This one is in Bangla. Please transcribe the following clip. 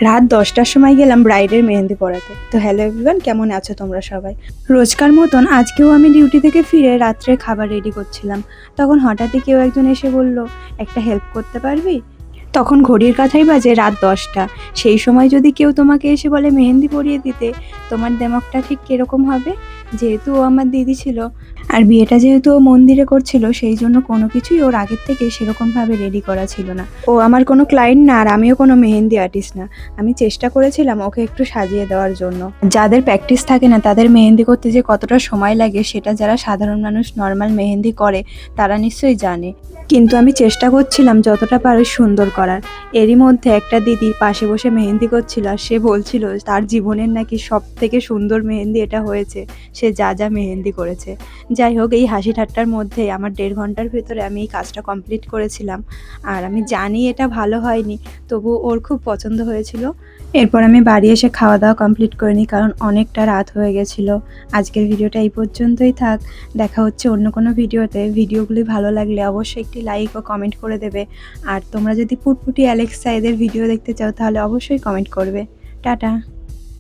রাত 10টার সময় গেলাম ব্রাইডের মেহেন্দি পরাতে। তো হ্যালো এভরিওয়ান, কেমন আছো তোমরা সবাই? রোজকার মতন আজকেও আমি ডিউটি থেকে ফিরে রাত্রে খাবার রেডি করছিলাম। তখন হঠাৎই কেউ একজন এসে বলল, একটা হেল্প করতে পারবি? তখন ঘড়ির কাঁটায় বাজে রাত 10টা। সেই সময় যদি কেউ তোমাকে এসে বলে মেহেন্দি পরিয়ে দিতে, তোমার দেমাগটা ঠিক কিরকম হবে? যেহেতু ও আমার দিদি ছিল, আর বিয়েটা যেহেতু ও মন্দিরে করছিল, সেই জন্য কোনো কিছুই ওর আগের থেকে সেরকমভাবে রেডি করা ছিল না। ও আমার কোনো ক্লায়েন্ট না, আর আমিও কোনো মেহেন্দি আর্টিস্ট না। আমি চেষ্টা করেছিলাম ওকে একটু সাজিয়ে দেওয়ার জন্য। যাদের প্র্যাকটিস থাকে না, তাদের মেহেন্দি করতে যে কতটা সময় লাগে সেটা যারা সাধারণ মানুষ নর্মাল মেহেন্দি করে তারা নিশ্চয়ই জানে। কিন্তু আমি চেষ্টা করছিলাম যতটা পারি সুন্দর করার। এরই মধ্যে একটা দিদি পাশে বসে মেহেন্দি করছিল, আর সে বলছিল তার জীবনের নাকি সব থেকে সুন্দর মেহেন্দি এটা হয়েছে, সে যা যা মেহেন্দি করেছে। যাই হোক, এই হাসি ঠাট্টার মধ্যে আমার 1.5 ঘন্টার ভেতরে আমি এই কাজটা কমপ্লিট করেছিলাম। আর আমি জানি এটা ভালো হয়নি, তবু ওর খুব পছন্দ হয়েছিল। এরপর আমি বাড়ি এসে খাওয়া দাওয়া কমপ্লিট করে নিই, কারণ অনেকটা রাত হয়ে গেছিলো। আজকের ভিডিওটা এই পর্যন্তই থাক। দেখা হচ্ছে অন্য কোনো ভিডিওতে। ভিডিওগুলি ভালো লাগলে অবশ্যই একটি লাইক ও কমেন্ট করে দেবে। আর তোমরা যদি পুটপুটি, অ্যালেক্সা এদের ভিডিও দেখতে চাও তাহলে অবশ্যই কমেন্ট করবে। টাটা।